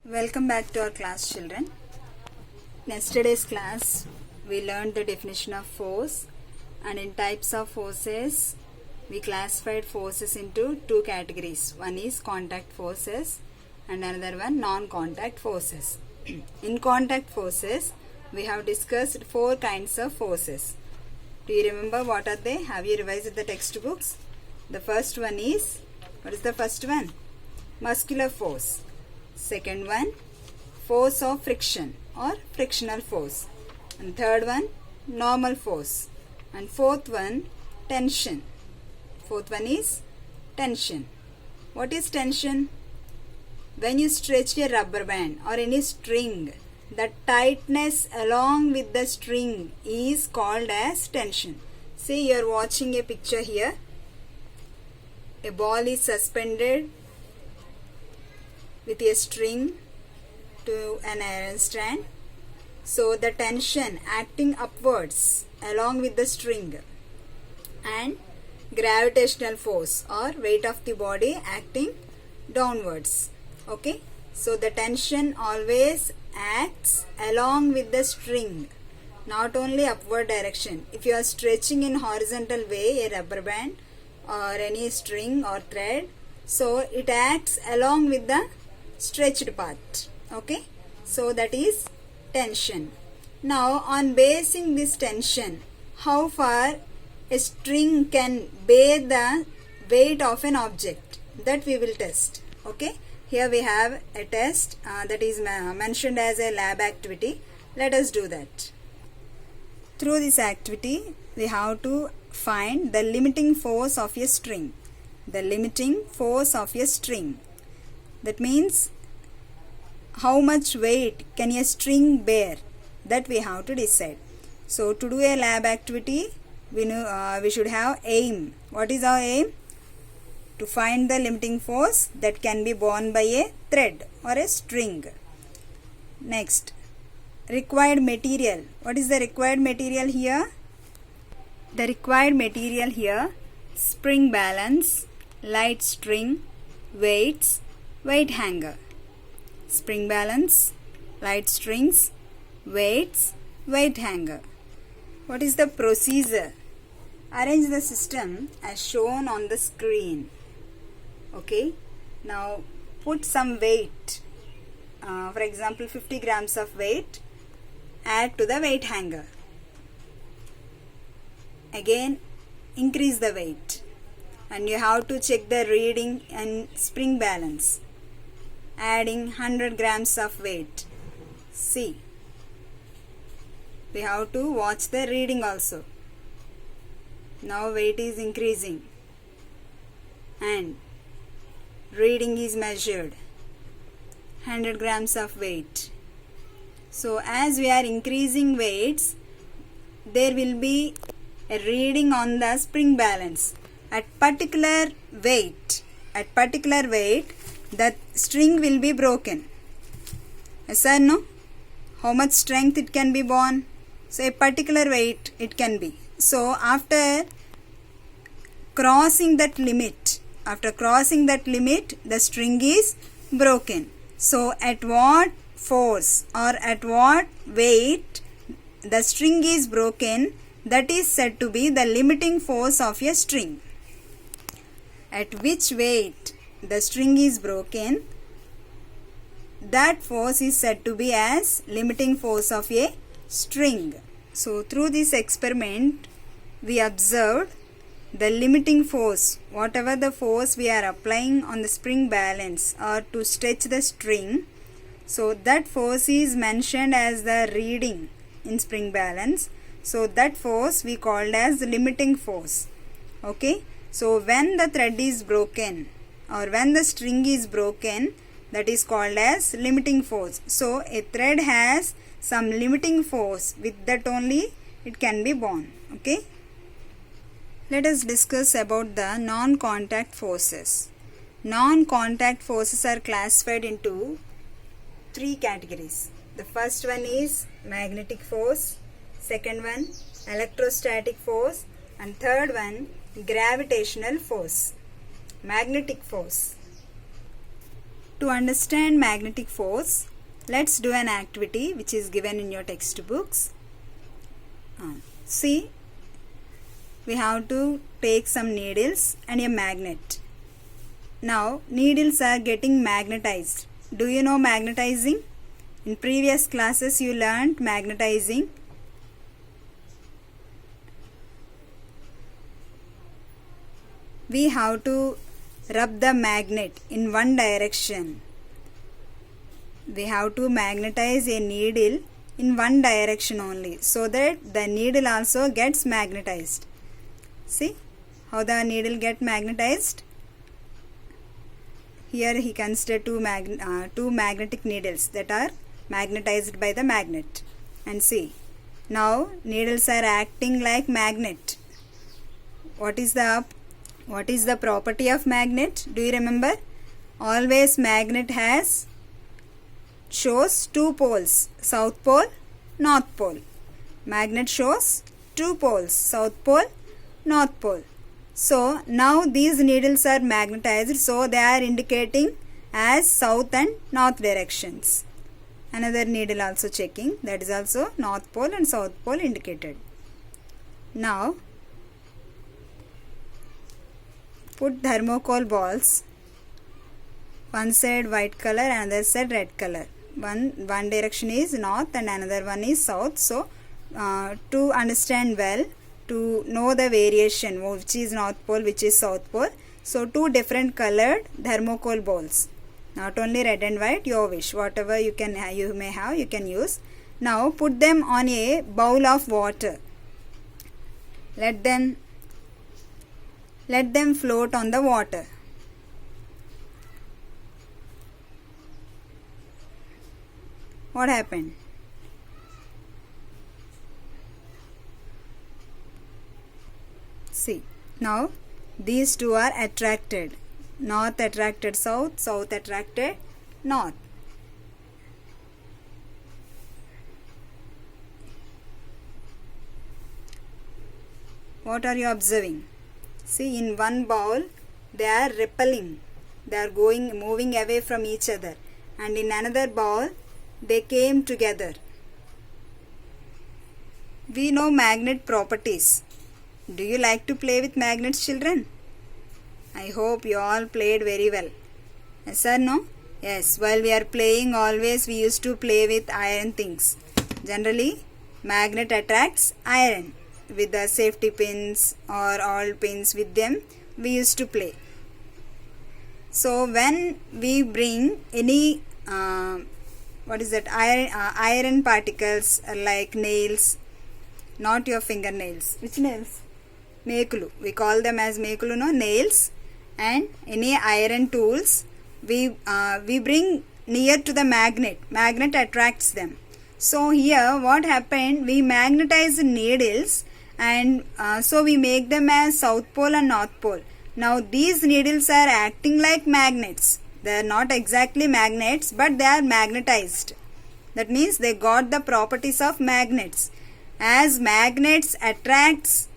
Welcome back to our class, children. In yesterday's class, we learned the definition of force, and in types of forces, we classified forces into two categories. One is contact forces and another one non-contact forces. In contact forces, we have discussed four kinds of forces. Do you remember what are they? Have you revised the textbooks? The first one is, what is the first one? Muscular force. Second one, force of friction or frictional force. And third one, normal force. And fourth one, tension. Fourth one is tension. What is tension? When you stretch a rubber band or any string, the tightness along with the string is called as tension. See, you are watching a picture here. A ball is suspended with a string to an iron strand. So the tension acting upwards along with the string and gravitational force or weight of the body acting downwards. Okay, so the tension always acts along with the string, not only upward direction. If you are stretching in horizontal way a rubber band or any string or thread, so it acts along with the stretched part. Okay, so that is tension. Now on basing this tension, how far a string can bear the weight of an object, that we will test. Okay, here we have a test that is mentioned as a lab activity. Let us do that. Through this activity, we have to find the limiting force of a string. The limiting force of a string. That means how much weight can a string bear, that we have to decide. So to do a lab activity, we should have aim. What is our aim? To find the limiting force that can be borne by a thread or a string. Next, required material. What is the required material here? The required material here, spring balance, light string, weights, weight hanger. Spring balance, light strings, weights, weight hanger. What is the procedure? Arrange the system as shown on the screen. Okay, now put some weight, for example 50 grams of weight, add to the weight hanger. Again increase the weight, and you have to check the reading and spring balance. Adding 100 grams of weight. See, we have to watch the reading also. Now weight is increasing and reading is measured, 100 grams of weight. So as we are increasing weights, there will be a reading on the spring balance. At particular weight, the string will be broken. Yes or no? How much strength it can be borne? So a particular weight it can be. So after crossing that limit, the string is broken. So at what force or at what weight the string is broken, that is said to be the limiting force of a string. At which weight the string is broken, that force is said to be as limiting force of a string. So through this experiment, we observed the limiting force, whatever the force we are applying on the spring balance or to stretch the string, so that force is mentioned as the reading in spring balance. So that force we called as limiting force. Okay, so when the thread is broken or when the string is broken, that is called as limiting force. So a thread has some limiting force, with that only it can be borne. Okay, let us discuss about the non-contact forces. Non-contact forces are classified into three categories. The first one is magnetic force, second one electrostatic force, and third one gravitational force. Magnetic force. To understand magnetic force, let's do an activity which is given in your textbooks. See, we have to take some needles and a magnet. Now, needles are getting magnetized. Do you know magnetizing? In previous classes, you learned magnetizing. We have to rub the magnet in one direction. We have to magnetize a needle in one direction only, so that the needle also gets magnetized. See how the needle get magnetized? Here he considered two magnetic needles that are magnetized by the magnet. And see, now needles are acting like magnet. What is the property of magnet? Do you remember? Always magnet shows two poles, south pole, north pole. Magnet shows two poles, south pole, north pole. So now these needles are magnetized, so they are indicating as south and north directions. Another needle also checking, that is also north pole and south pole indicated. Now put thermocol balls, one side white color, another side red color. One direction is north and another one is south. So to understand well, to know the variation, which is north pole, which is south pole, so two different colored thermocol balls, not only red and white, your wish, whatever you may have, you can use. Now put them on a bowl of water. Let them float on the water. What happened? See, now these two are attracted. North attracted south, south attracted north. What are you observing? See, in one bowl they are repelling. They are moving away from each other. And in another bowl they came together. We know magnet properties. Do you like to play with magnets, children? I hope you all played very well. Yes or no? Yes, while we are playing, always we used to play with iron things. Generally, magnet attracts iron. With the safety pins or all pins, with them we used to play. So when we bring any iron particles like nails, not your fingernails. Which nails? Mekulu. We call them as mekulu, no? Nails and any iron tools we bring near to the magnet. Magnet attracts them. So here what happened? We magnetize needles and so we make them as south pole and north pole. Now these needles are acting like magnets. They are not exactly magnets, but they are magnetized. That means they got the properties of magnets. As magnets attracts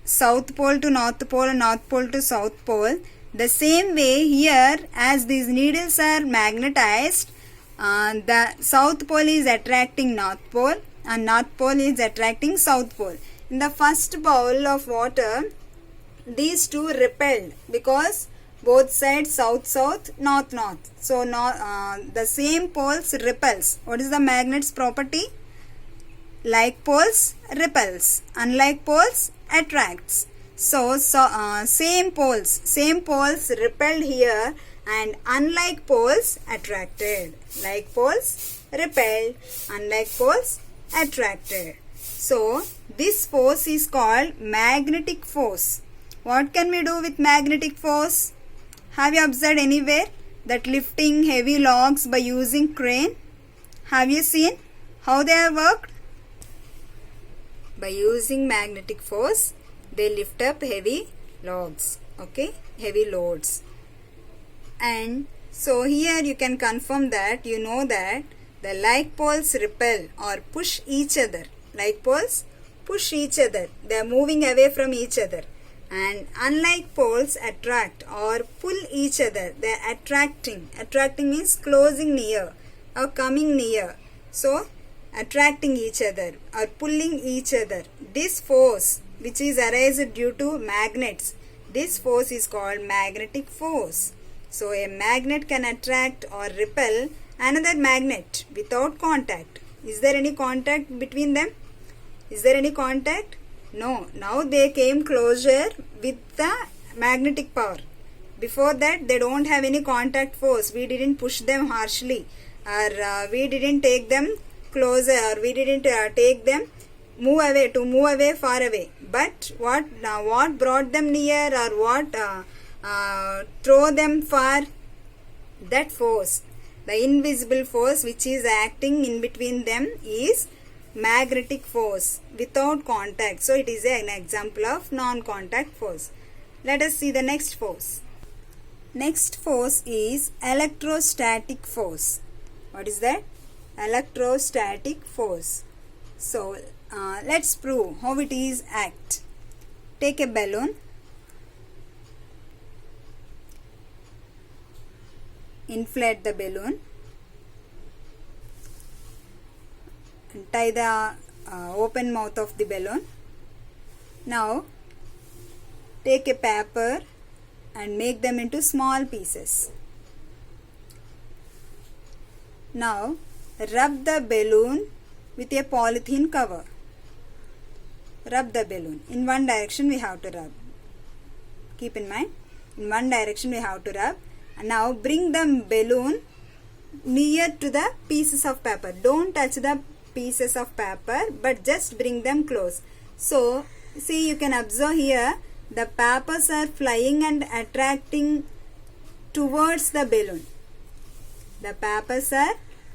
south pole to north pole and north pole to south pole, the same way here, as these needles are magnetized, the south pole is attracting north pole and north pole is attracting south pole. In the first bowl of water, these two repelled because both sides south south, north north. So the same poles repels. What is the magnet's property? Like poles repels, unlike poles attracts. So same poles repelled here and unlike poles attracted. Like poles repelled, unlike poles attracted. So this force is called magnetic force. What can we do with magnetic force? Have you observed anywhere that lifting heavy logs by using crane? Have you seen how they are worked? By using magnetic force, they lift up heavy logs, okay, heavy loads. And so here you can confirm that you know that the like poles repel or push each other. Like poles push each other. They are moving away from each other. And unlike poles attract or pull each other, they are attracting. Attracting means closing near or coming near. So attracting each other or pulling each other. This force which is arised due to magnets, this force is called magnetic force. So a magnet can attract or repel another magnet without contact. Is there any contact between them? Is there any contact? No. Now they came closer with the magnetic power. Before that they don't have any contact force. We didn't push them harshly, or we didn't take them closer, or we didn't take them move away far away. But what brought them near, or what throw them far? That force, the invisible force which is acting in between them, is magnetic force without contact. So it is an example of non-contact force. Let us see the next force. Next force is electrostatic force. What is that? Electrostatic force. So let's prove how it is act. Take a balloon, inflate the balloon, and tie the open mouth of the balloon. Now take a paper and make them into small pieces. Now rub the balloon with a polythene cover. Rub the balloon. In one direction we have to rub. Keep in mind, in one direction we have to rub. And now bring the balloon near to the pieces of paper. Don't touch the pieces of paper, but just bring them close. So see, you can observe here, the papers are flying and attracting towards the balloon. The papers are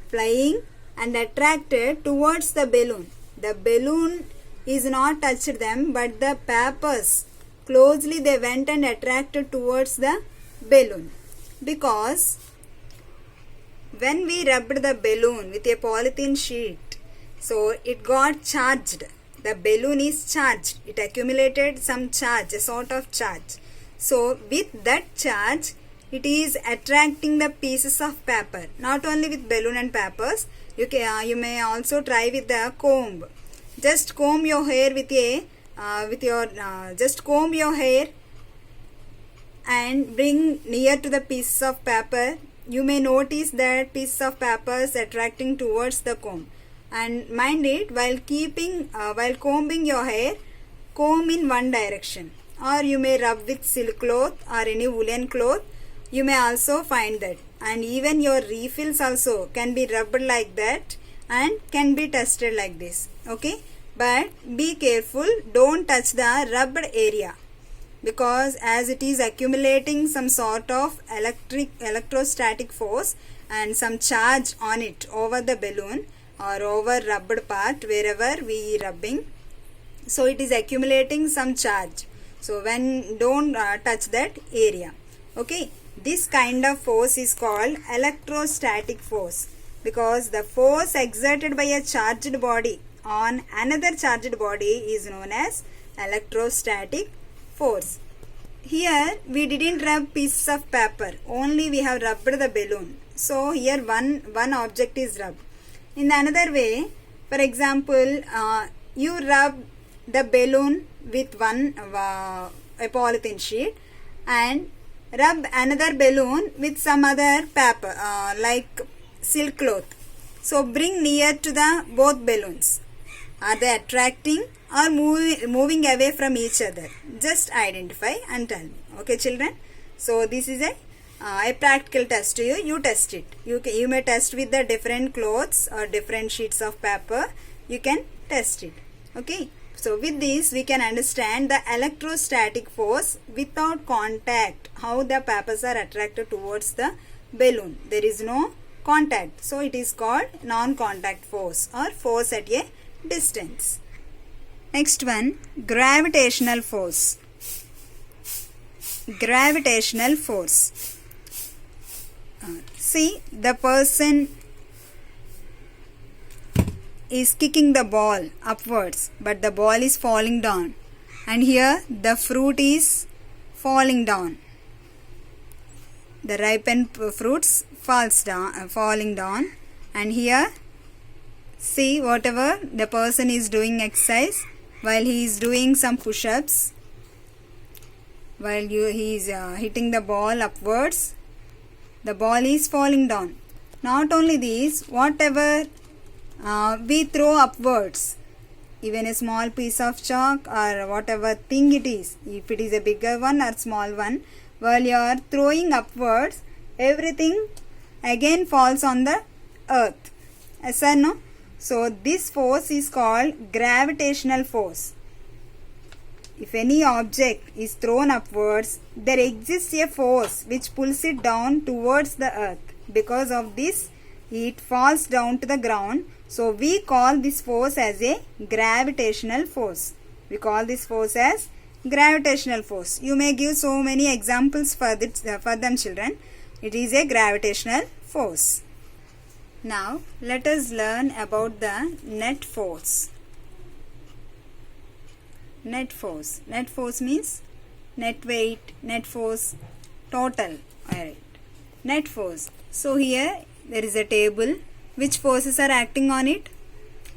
flying and attracted towards the balloon. The balloon is not touched them, but the papers closely they went and attracted towards the balloon. Because when we rubbed the balloon with a polythene sheet, so it got charged. The balloon is charged. It accumulated some charge, a sort of charge. So with that charge, it is attracting the pieces of paper. Not only with balloon and papers, you may also try with the comb. Just comb your hair with just comb your hair and bring near to the pieces of paper. You may notice that pieces of papers attracting towards the comb. And mind it, while combing your hair, comb in one direction. Or you may rub with silk cloth or any woolen cloth. You may also find that. And even your refills also can be rubbed like that and can be tested like this. Okay, but be careful, don't touch the rubbed area, because as it is accumulating some sort of electrostatic force and some charge on it over the balloon or over rubbed part wherever we rubbing, so it is accumulating some charge. So when don't touch that area. Okay, this kind of force is called electrostatic force, because the force exerted by a charged body on another charged body is known as electrostatic force. Here we didn't rub pieces of paper, only we have rubbed the balloon. So here one object is rubbed. In another way, for example, you rub the balloon with a polythene sheet and rub another balloon with some other paper like silk cloth. So bring near to the both balloons. Are they attracting or moving away from each other? Just identify and tell me. Okay, children. So this is a practical test to you. You test it. You may test with the different clothes or different sheets of paper. You can test it. Okay. So with this we can understand the electrostatic force without contact, how the papers are attracted towards the balloon. There is no contact. So it is called non-contact force or force at a distance. Next one, gravitational force. Gravitational force. See, the person is kicking the ball upwards, but the ball is falling down. and here the fruit is falling down. The ripened fruits falling down, and here see whatever the person is doing exercise while he is doing some push-ups, while he is hitting the ball upwards, the ball is falling down. Not only this, whatever we throw upwards, even a small piece of chalk or whatever thing it is, if it is a bigger one or small one, while you are throwing upwards, everything again falls on the earth. Yes or no? So this force is called gravitational force. If any object is thrown upwards, there exists a force which pulls it down towards the earth. Because of this, it falls down to the ground. So we call this force as a gravitational force. We call this force as gravitational force. You may give so many examples for them, children. It is a gravitational force. Now let us learn about the net force. Net force. Net force means net weight, net force, total. Alright. Net force. So here there is a table. Which forces are acting on it?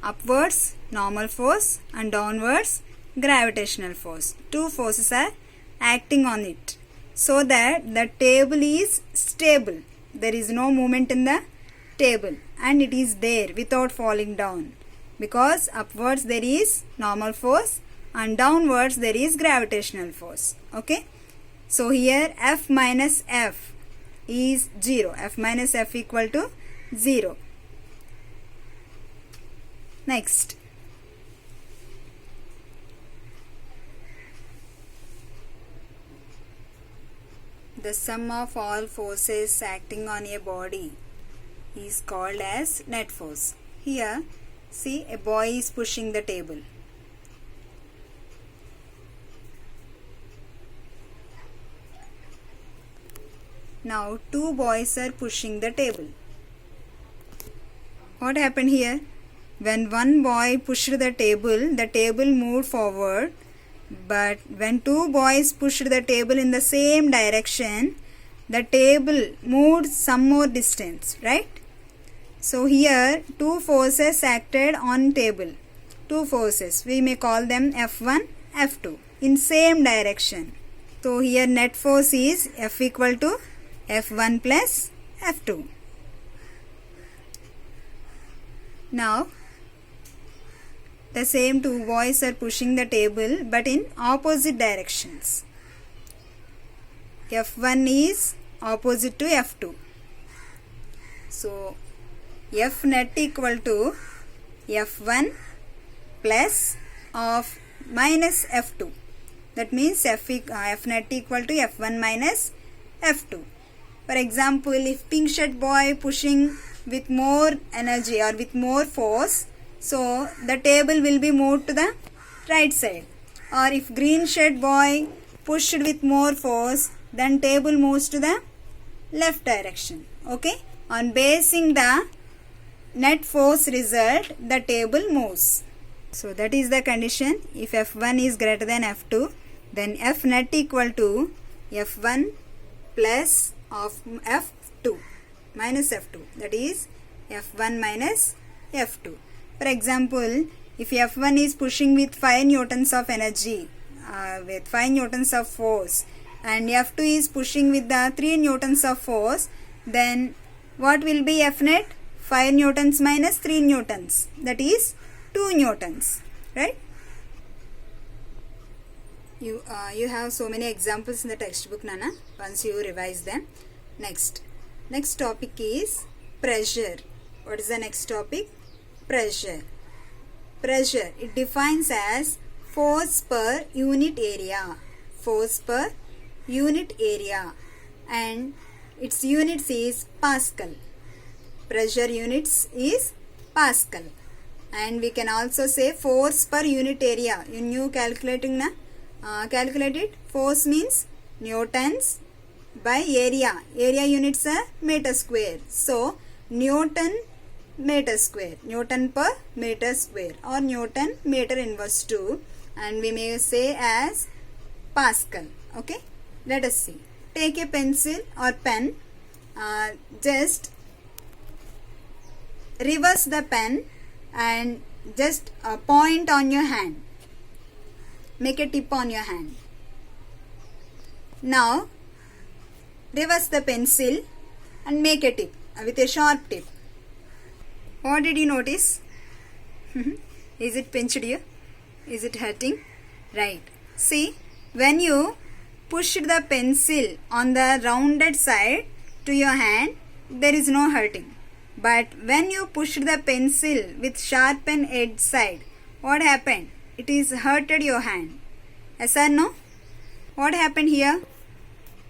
Upwards, normal force, and downwards, gravitational force. Two forces are acting on it, so that the table is stable. There is no movement in the table, and it is there without falling down, because upwards there is normal force and downwards there is gravitational force. Okay, so here F minus F is 0. F minus F equal to 0. Next, the sum of all forces acting on a body is called as net force. Here, see, a boy is pushing the table. Now, two boys are pushing the table. What happened here? When one boy pushed the table moved forward. But when two boys pushed the table in the same direction, the table moved some more distance, right? So here two forces acted on table. Two forces, we may call them F1, F2 in same direction. So here net force is F equal to F1 plus F2. Now the same two boys are pushing the table but in opposite directions. F1 is opposite to F2. So F net equal to F1 plus of minus F2. That means F net equal to F1 minus F2. For example, if pink shirt boy pushing with more energy or with more force, so the table will be moved to the right side. Or if green shirt boy pushed with more force, then table moves to the left direction. Okay, on basing the net force result, the table moves. So that is the condition. If F1 is greater than F2, then F net equal to F1 plus of F2 minus F2, that is F1 minus F2. For example, if F1 is pushing with 5 newtons of energy, with 5 newtons of force, and F2 is pushing with the 3 newtons of force, then what will be F net? 5 newtons minus 3 newtons, that is 2 newtons, right? You have so many examples in the textbook, Nana, once you revise them. Next topic is pressure. What is the next topic? Pressure. Pressure, it defines as force per unit area. Force per unit area, and its units is Pascal. Pressure units is Pascal. And we can also say force per unit area. In you calculating na? Calculate it. Force means newtons by area. Area units are meter square. So Newton meter square, Newton per meter square, or Newton meter inverse 2, and we may say as Pascal. Okay, let us see. Take a pencil or pen, just reverse the pen and just point on your hand. Make a tip on your hand. Now reverse the pencil and make a tip with a sharp tip. What did you notice? Is it pinched you? Is it hurting? Right. See, when you pushed the pencil on the rounded side to your hand, there is no hurting. But when you pushed the pencil with sharpened edge side, what happened? It is hurted your hand. Yes or no? What happened here?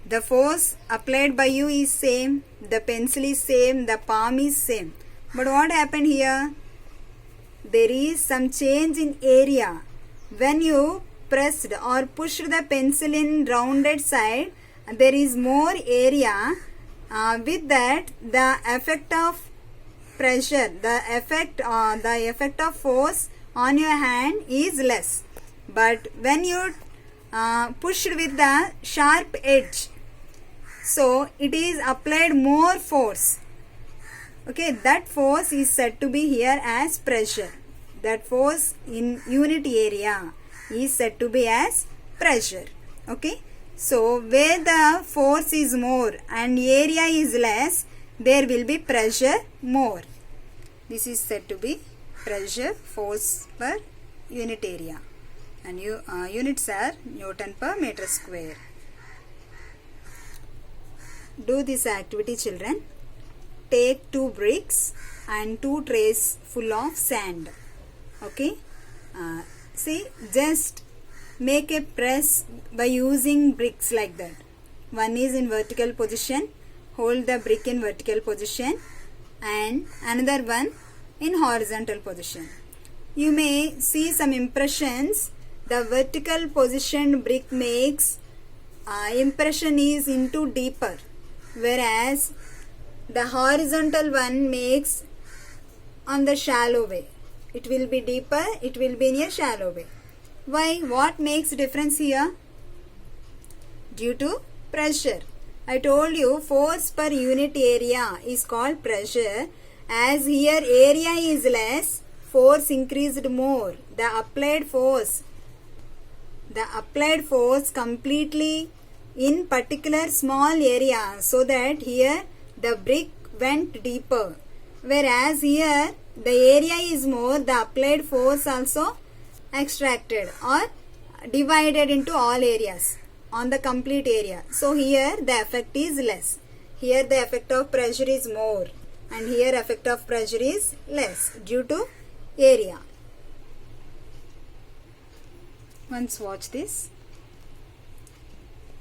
The force applied by you is same, the pencil is same, the palm is same. But what happened here? There is some change in area. When you pressed or pushed the pencil in rounded side, there is more area. With that, the effect of pressure, the effect of force on your hand is less. But when you pushed with the sharp edge, so it is applied more force. Okay, that force is said to be here as pressure. That force in unit area is said to be as pressure. Okay, so where the force is more and area is less, there will be pressure more. This is said to be pressure, force per unit area, and units are Newton per meter square. Do this activity, children. Take 2 bricks and 2 trays full of sand. Okay, see, just make a press by using bricks like that. One is in vertical position, hold the brick in vertical position, and another one in horizontal position. You may see some impressions. The vertical positioned brick makes impression is into deeper, whereas the horizontal one makes on the shallow way. It will be deeper, it will be in a shallow way. Why? What makes difference here? Due to pressure. I told you force per unit area is called pressure. As here area is less, force increased more. The applied force completely in particular small area, so that here the brick went deeper. Whereas here the area is more, the applied force also extracted or divided into all areas on the complete area. So here the effect is less. Here the effect of pressure is more, and here effect of pressure is less due to area. Once watch this.